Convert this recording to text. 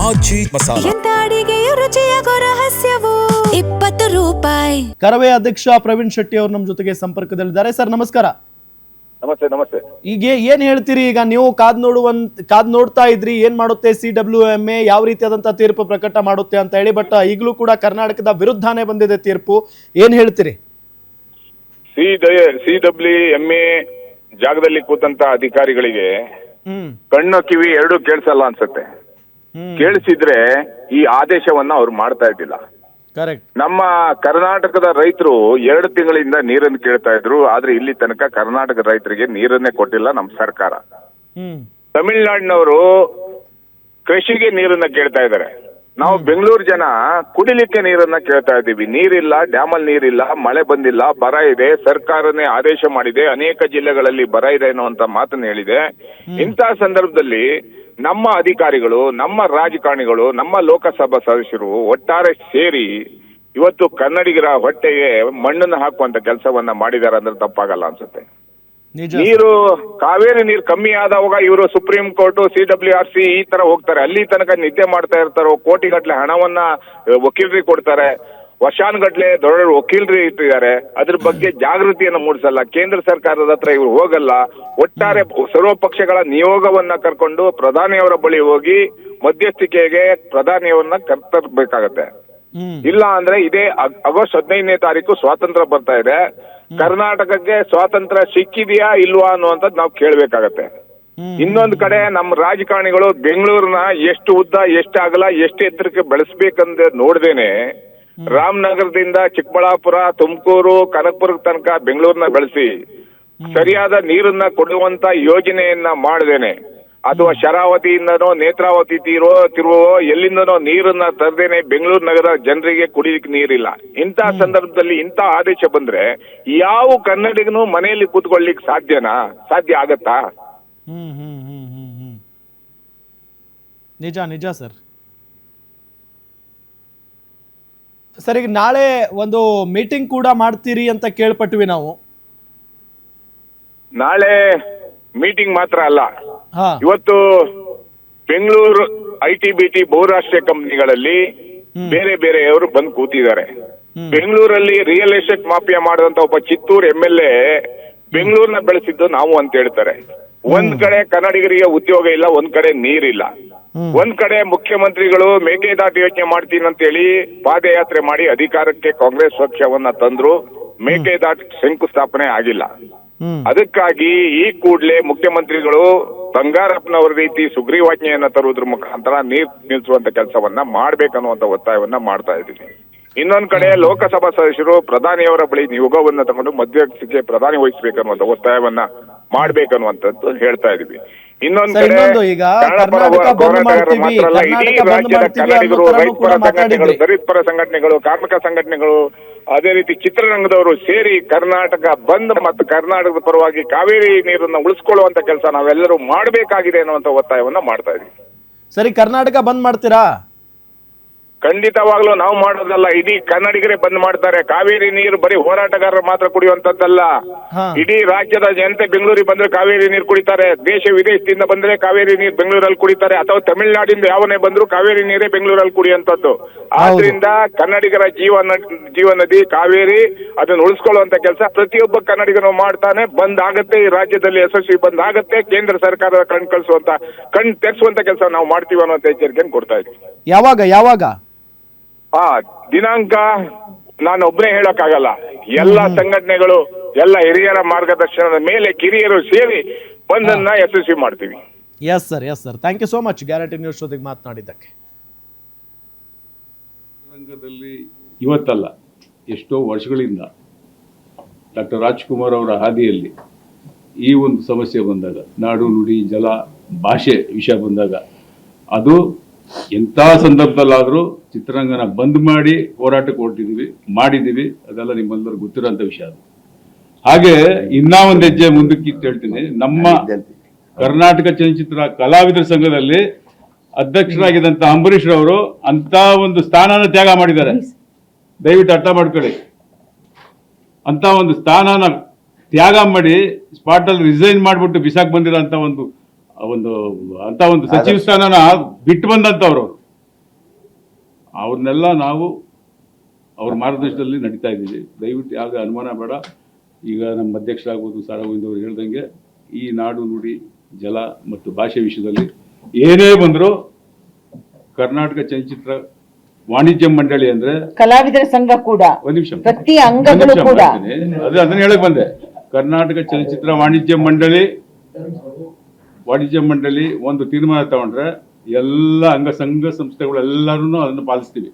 ಆಚಿ ಮಸಾಲ. ಎಂತ ಅಡಿಗೆಯ ರುಚಿಯಾಗೋ ರಹಸ್ಯವು 20 ರೂಪಾಯಿ. ಕರವೇ ಅಧ್ಯಕ್ಷ ಪ್ರವೀಣ್ ಶೆಟ್ಟಿ ಅವರು ನಮ್ಮ ಜೊತೆಗೆ ಸಂಪರ್ಕದಲ್ಲಿದ್ದಾರೆ. ಸರ್ ನಮಸ್ಕಾರ. ನಮಸ್ತೆ. ನಮಸ್ತೆ. ಈಗ ಏನ್ ಹೇಳ್ತೀರಿ? ಈಗ ನೀವು ಕಾದ್ ನೋಡ್ತಾ ಇದ್ರಿ ಏನ್ ಮಾಡುತ್ತೆ CWMA, ಯಾವ ರೀತಿಯಾದಂತಹ ತೀರ್ಪು ಪ್ರಕಟ ಮಾಡುತ್ತೆ ಅಂತ ಹೇಳಿ. ಬಟ್ ಈಗಲೂ ಕೂಡ ಕರ್ನಾಟಕದ ವಿರುದ್ಧನೇ ಬಂದಿದೆ ತೀರ್ಪು. ಏನ್ ಹೇಳ್ತೀರಿ? CWMA ಜಾಗದಲ್ಲಿ ಕೂತಂತ ಅಧಿಕಾರಿಗಳಿಗೆ ಕಣ್ಣು ಕಿವಿ ಎರಡು ಕೇಳಿಸಲ್ಲ ಅನ್ಸುತ್ತೆ. ಕೇಳಿಸಿದ್ರೆ ಈ ಆದೇಶವನ್ನ ಅವ್ರು ಮಾಡ್ತಾ ಇದ್ದಿಲ್ಲ. ಕರೆಕ್ಟ್. ನಮ್ಮ ಕರ್ನಾಟಕದ ರೈತರು 2 ತಿಂಗಳಿಂದ ನೀರನ್ನು ಕೇಳ್ತಾ ಇದ್ರು. ಆದ್ರೆ ಇಲ್ಲಿ ತನಕ ಕರ್ನಾಟಕದ ರೈತರಿಗೆ ನೀರನ್ನೇ ಕೊಟ್ಟಿಲ್ಲ ನಮ್ಮ ಸರ್ಕಾರ. ತಮಿಳ್ನಾಡಿನವರು ಕೃಷಿಗೆ ನೀರನ್ನ ಕೇಳ್ತಾ ಇದ್ದಾರೆ. ನಾವು ಬೆಂಗಳೂರು ಜನ ಕುಡಿಲಿಕ್ಕೆ ನೀರನ್ನ ಕೇಳ್ತಾ ಇದ್ದೀವಿ. ನೀರಿಲ್ಲ, ಡ್ಯಾಮಲ್ಲಿ ನೀರಿಲ್ಲ, ಮಳೆ ಬಂದಿಲ್ಲ, ಬರ ಇದೆ, ಸರ್ಕಾರನೇ ಆದೇಶ ಮಾಡಿದೆ, ಅನೇಕ ಜಿಲ್ಲೆಗಳಲ್ಲಿ ಬರ ಇದೆ ಅನ್ನುವಂತ ಮಾತನ್ನ ಹೇಳಿದೆ. ಇಂಥ ಸಂದರ್ಭದಲ್ಲಿ ನಮ್ಮ ಅಧಿಕಾರಿಗಳು, ನಮ್ಮ ರಾಜಕಾರಣಿಗಳು, ನಮ್ಮ ಲೋಕಸಭಾ ಸದಸ್ಯರು ಒಟ್ಟಾರೆ ಸೇರಿ ಇವತ್ತು ಕನ್ನಡಿಗರ ಹೊಟ್ಟೆಗೆ ಮಣ್ಣನ್ನು ಹಾಕುವಂತ ಕೆಲಸವನ್ನ ಮಾಡಿದ್ದಾರೆ ಅಂದ್ರೆ ತಪ್ಪಾಗಲ್ಲ ಅನ್ಸುತ್ತೆ. ನೀರು ಕಾವೇರಿ ನೀರು ಕಮ್ಮಿ ಆದವಾಗ ಇವರು ಸುಪ್ರೀಂ ಕೋರ್ಟ್, CWRC ಈ ತರ ಹೋಗ್ತಾರೆ. ಅಲ್ಲಿ ತನಕ ನಿದ್ದೆ ಮಾಡ್ತಾ ಇರ್ತಾರೋ, ಕೋಟಿಗಟ್ಲೆ ಹಣವನ್ನ ವಕೀಲರಿಗೆ ಕೊಡ್ತಾರೆ, ವರ್ಷಾನುಗಟ್ಲೆ ದೊಡ್ಡ ವಕೀಲರು ಇಟ್ಟಿದ್ದಾರೆ. ಅದ್ರ ಬಗ್ಗೆ ಜಾಗೃತಿಯನ್ನು ಮೂಡಿಸಲ್ಲ. ಕೇಂದ್ರ ಸರ್ಕಾರದ ಹತ್ರ ಇವ್ರು ಹೋಗಲ್ಲ. ಒಟ್ಟಾರೆ ಸರ್ವ ಪಕ್ಷಗಳ ನಿಯೋಗವನ್ನ ಕರ್ಕೊಂಡು ಪ್ರಧಾನಿಯವರ ಬಳಿ ಹೋಗಿ ಮಧ್ಯಸ್ಥಿಕೆಗೆ ಪ್ರಧಾನಿಯವರನ್ನ ಕರ್ತರ್ಬೇಕಾಗತ್ತೆ. ಇಲ್ಲ ಅಂದ್ರೆ ಇದೇ ಆಗಸ್ಟ್ 15ನೇ ತಾರೀಕು ಸ್ವಾತಂತ್ರ್ಯ ಬರ್ತಾ ಇದೆ. ಕರ್ನಾಟಕಕ್ಕೆ ಸ್ವಾತಂತ್ರ್ಯ ಸಿಕ್ಕಿದೆಯಾ ಇಲ್ವಾ ಅನ್ನುವಂಥದ್ದು ನಾವು ಕೇಳ್ಬೇಕಾಗತ್ತೆ. ಇನ್ನೊಂದು ಕಡೆ ನಮ್ಮ ರಾಜಕಾರಣಿಗಳು ಬೆಂಗಳೂರಿನ ಎಷ್ಟು ಉದ್ದ, ಎಷ್ಟು ಅಗಲ, ಎಷ್ಟು ಎತ್ತರಕ್ಕೆ ಬೆಳೆಸ್ಬೇಕಂದ್ರೆ ನೋಡ್ದೇನೆ ರಾಮನಗರದಿಂದ ಚಿಕ್ಕಬಳ್ಳಾಪುರ, ತುಮಕೂರು, ಕನಕಪುರ ತನಕ ಬೆಂಗಳೂರನ್ನ ಬೆಳೆಸಿ ಸರಿಯಾದ ನೀರನ್ನ ಕೊಡುವಂತ ಯೋಜನೆಯನ್ನ ಮಾಡದೇನೆ, ಅಥವಾ ಶರಾವತಿಯಿಂದನೋ ನೇತ್ರಾವತಿ ತಿರುವೋ ಎಲ್ಲಿಂದನೋ ನೀರನ್ನ ತರದೇನೆ ಬೆಂಗಳೂರು ನಗರ ಜನರಿಗೆ ಕುಡಿಲಿಕ್ಕೆ ನೀರಿಲ್ಲ. ಇಂಥ ಸಂದರ್ಭದಲ್ಲಿ ಇಂಥ ಆದೇಶ ಬಂದ್ರೆ ಯಾವ ಕನ್ನಡಿಗನು ಮನೆಯಲ್ಲಿ ಕೂತ್ಕೊಳ್ಳಿಕ್ ಸಾಧ್ಯ ಆಗತ್ತಾ? ನಿಜ ಸರ್. ಸರ್, ಈಗ ನಾಳೆ ಒಂದು ಮೀಟಿಂಗ್ ಕೂಡ ಮಾಡ್ತೀರಿ ಅಂತ ಕೇಳ್ಪಟ್ವಿ ನಾವು. ನಾಳೆ ಮೀಟಿಂಗ್ ಮಾತ್ರ ಅಲ್ಲ, ಇವತ್ತು ಬೆಂಗಳೂರು ITBT ಬಹುರಾಷ್ಟ್ರೀಯ ಕಂಪನಿಗಳಲ್ಲಿ ಬೇರೆ ಬೇರೆಯವರು ಬಂದು ಕೂತಿದ್ದಾರೆ. ಬೆಂಗಳೂರಲ್ಲಿ ರಿಯಲ್ ಎಸ್ಟೇಟ್ ಮಾಫಿಯಾ ಮಾಡಿದಂತ ಒಬ್ಬ ಚಿತ್ತೂರು MLA ಬೆಂಗಳೂರಿನ ಬೆಳೆಸಿದ್ದು ನಾವು ಅಂತ ಹೇಳ್ತಾರೆ. ಒಂದ್ ಕಡೆ ಕನ್ನಡಿಗರಿಗೆ ಉದ್ಯೋಗ ಇಲ್ಲ, ಒಂದ್ ಕಡೆ ನೀರಿಲ್ಲ. ಒಂದ್ ಕಡೆ ಮುಖ್ಯಮಂತ್ರಿಗಳು ಮೇಕೆದಾಟು ಯೋಚನೆ ಮಾಡ್ತೀನಿ ಅಂತ ಹೇಳಿ ಪಾದಯಾತ್ರೆ ಮಾಡಿ ಅಧಿಕಾರಕ್ಕೆ ಕಾಂಗ್ರೆಸ್ ಪಕ್ಷವನ್ನ ತಂದ್ರು. ಮೇಕೆದಾಟು ಶಂಕುಸ್ಥಾಪನೆ ಆಗಿಲ್ಲ. ಅದಕ್ಕಾಗಿ ಈ ಕೂಡಲೇ ಮುಖ್ಯಮಂತ್ರಿಗಳು ಬಂಗಾರಪ್ಪನವರ ರೀತಿ ಸುಗ್ರೀವಾಜ್ಞೆಯನ್ನ ತರುವುದ್ರ ಮುಖಾಂತರ ನೀರ್ ನಿಲ್ಲಿಸುವಂತ ಕೆಲಸವನ್ನ ಮಾಡ್ಬೇಕನ್ನುವಂತ ಒತ್ತಾಯವನ್ನ ಮಾಡ್ತಾ ಇದ್ದೀನಿ. ಇನ್ನೊಂದ್ ಕಡೆ ಲೋಕಸಭಾ ಸದಸ್ಯರು ಪ್ರಧಾನಿಯವರ ಬಳಿ ನಿಯೋಗವನ್ನ ತಗೊಂಡು ಮಧ್ಯಸ್ಥಿಕೆ ಪ್ರಧಾನಿ ವಹಿಸಬೇಕನ್ನುವಂತ ಒತ್ತಾಯವನ್ನ ಮಾಡ್ಬೇಕನ್ನುವಂಥದ್ದು ಹೇಳ್ತಾ ಇದೀವಿ. ಇನ್ನೊಂದ್ ಕಡೆ ಮಾತ್ರ ಅಲ್ಲ, ಇಡೀ ರಾಜ್ಯದ ಕನ್ನಡಿಗರು, ರೈತರ ಸಂಘಟನೆಗಳು, ದಲಿತರ ಸಂಘಟನೆಗಳು, ಕಾರ್ಮಿಕ ಸಂಘಟನೆಗಳು, ಅದೇ ರೀತಿ ಚಿತ್ರರಂಗದವರು ಸೇರಿ ಕರ್ನಾಟಕ ಬಂದ್ ಮತ್ತು ಕರ್ನಾಟಕದ ಪರವಾಗಿ ಕಾವೇರಿ ನೀರನ್ನ ಉಳಿಸ್ಕೊಳ್ಳುವಂತ ಕೆಲಸ ನಾವೆಲ್ಲರೂ ಮಾಡಬೇಕಾಗಿದೆ ಅನ್ನುವಂತ ಒತ್ತಾಯವನ್ನ ಮಾಡ್ತಾ ಇದೀವಿ. ಸರಿ, ಕರ್ನಾಟಕ ಬಂದ್ ಮಾಡ್ತೀರಾ? ಖಂಡಿತವಾಗ್ಲೂ ನಾವು ಮಾಡೋದಲ್ಲ, ಇಡೀ ಕನ್ನಡಿಗರೇ ಬಂದ್ ಮಾಡ್ತಾರೆ. ಕಾವೇರಿ ನೀರು ಬರೀ ಹೋರಾಟಗಾರರು ಮಾತ್ರ ಕುಡಿಯುವಂತದ್ದಲ್ಲ. ಇಡೀ ರಾಜ್ಯದ ಜನತೆ ಬೆಂಗಳೂರಿಗೆ ಬಂದ್ರೆ ಕಾವೇರಿ ನೀರು ಕುಡಿತಾರೆ. ದೇಶ ವಿದೇಶದಿಂದ ಬಂದ್ರೆ ಕಾವೇರಿ ನೀರು ಬೆಂಗಳೂರಲ್ಲಿ ಕುಡಿತಾರೆ, ಅಥವಾ ತಮಿಳುನಾಡಿಂದ ಯಾವನೇ ಬಂದ್ರು ಕಾವೇರಿ ನೀರೇ ಬೆಂಗಳೂರಲ್ಲಿ ಕುಡಿಯುವಂತದ್ದು. ಆದ್ರಿಂದ ಕನ್ನಡಿಗರ ಜೀವ ನದಿ ಕಾವೇರಿ, ಅದನ್ನ ಉಳಿಸ್ಕೊಳ್ಳುವಂತ ಕೆಲಸ ಪ್ರತಿಯೊಬ್ಬ ಕನ್ನಡಿಗನು ಮಾಡ್ತಾನೆ. ಬಂದ್ ಆಗತ್ತೆ, ಈ ರಾಜ್ಯದಲ್ಲಿ ಯಶಸ್ವಿ ಬಂದ್ ಆಗತ್ತೆ. ಕೇಂದ್ರ ಸರ್ಕಾರದ ಕಣ್ ತೆರೆಸುವಂತ ಕೆಲಸ ನಾವು ಮಾಡ್ತೀವಿ ಅನ್ನುವಂತ ಎಚ್ಚರಿಕೆಯನ್ನು ಕೊಡ್ತಾ ಇದ್ದೀವಿ. ಯಾವಾಗ ದಿನಾಂಕ ನಾನು ಒಬ್ಬನೇ ಹೇಳಕ್ಕಾಗಲ್ಲ. ಎಲ್ಲ ಸಂಘಟನೆಗಳು, ಎಲ್ಲ ಹಿರಿಯರ ಮಾರ್ಗದರ್ಶನದ ಮೇಲೆ ಕಿರಿಯರು ಸೇರಿ ಬಂದನ್ನ ಯಶಸ್ವಿ ಮಾಡ್ತೀವಿ. Yes sir. Thank you so much Guarantee News ಜೊತೆಗೆ ಮಾತನಾಡಿದ್ದಕ್ಕೆ. ರಂಗದಲ್ಲಿ ಇವತ್ತಲ್ಲ, ಎಷ್ಟೋ ವರ್ಷಗಳಿಂದ ಡಾಕ್ಟರ್ ರಾಜ್ಕುಮಾರ್ ಅವರ ಹಾದಿಯಲ್ಲಿ ಈ ಒಂದು ಸಮಸ್ಯೆ ಬಂದಾಗ, ನಾಡು ನುಡಿ ಜಲ ಭಾಷೆ ವಿಷಯ ಬಂದಾಗ, ಅದು ಎಂಥ ಸಂದರ್ಭದಲ್ಲಾದರೂ ಚಿತ್ರರಂಗನ ಬಂದ್ ಮಾಡಿ ಹೋರಾಟಕ್ಕೆ ಮಾಡಿದ್ದೀವಿ. ಅದೆಲ್ಲ ನಿಮ್ಮೆಲ್ಲರೂ ಗೊತ್ತಿರೋಂಥ ವಿಷಯ. ಅದು ಹಾಗೆ ಇನ್ನ ಒಂದು ಹೆಜ್ಜೆ ಮುಂದಕ್ಕೆ ಹೇಳ್ತೀನಿ. ನಮ್ಮ ಕರ್ನಾಟಕ ಚಲನಚಿತ್ರ ಕಲಾವಿದರ ಸಂಘದಲ್ಲಿ ಅಧ್ಯಕ್ಷರಾಗಿದ್ದಂಥ ಅಂಬರೀಷ್ ರವರು ಅಂತ ಒಂದು ಸ್ಥಾನನ ತ್ಯಾಗ ಮಾಡಿದ್ದಾರೆ. ದಯವಿಟ್ಟು ಅರ್ಥ ಮಾಡ್ಕೊಳ್ಳಿ. ಅಂತ ಒಂದು ಸ್ಥಾನನ ತ್ಯಾಗ ಮಾಡಿ ಸ್ಪಾಟಲ್ಲಿ ರಿಸೈನ್ ಮಾಡಿಬಿಟ್ಟು ಬಿಸಾಕ್ ಬಂದಿರೋ ಅಂತ ಒಂದು ಸಚಿವ ಸ್ಥಾನನ ಬಿಟ್ಟು ಬಂದಂತವ್ರು. ಅವ್ರನ್ನೆಲ್ಲ ನಾವು ಅವ್ರ ಮಾರ್ಗದರ್ಶನದಲ್ಲಿ ನಡೀತಾ ಇದ್ದೀವಿ. ದಯವಿಟ್ಟು ಯಾವುದೇ ಅನುಮಾನ ಬೇಡ. ಈಗ ನಮ್ಮ ಅಧ್ಯಕ್ಷರಾಗ್ಬೋದು ಸಾರಾಗೋವಿಂದ್ ಅವರು ಹೇಳ್ದಂಗೆ ಈ ನಾಡು ನುಡಿ ಜಲ ಮತ್ತು ಭಾಷೆ ವಿಷಯದಲ್ಲಿ ಏನೇ ಬಂದರೂ ಕರ್ನಾಟಕ ಚಲನಚಿತ್ರ ವಾಣಿಜ್ಯ ಮಂಡಳಿ ಅಂದ್ರೆ ಕಲಾವಿದರ ಸಂಘ ಕೂಡ ಒಂದ್ ನಿಮಿಷ ಪ್ರತಿ ಅಂಗಗಳು ಕೂಡ ಅದನ್ನ ಹೇಳಕ್ ಬಂದೆ. ಕರ್ನಾಟಕ ಚಲನಚಿತ್ರ ವಾಣಿಜ್ಯ ಮಂಡಳಿ ಒಂದು ತೀರ್ಮಾನ ತಗೊಂಡ್ರೆ ಎಲ್ಲ ಅಂಗ ಸಂಘ ಸಂಸ್ಥೆಗಳೆಲ್ಲರೂ ಅದನ್ನು ಪಾಲಿಸ್ತೀವಿ.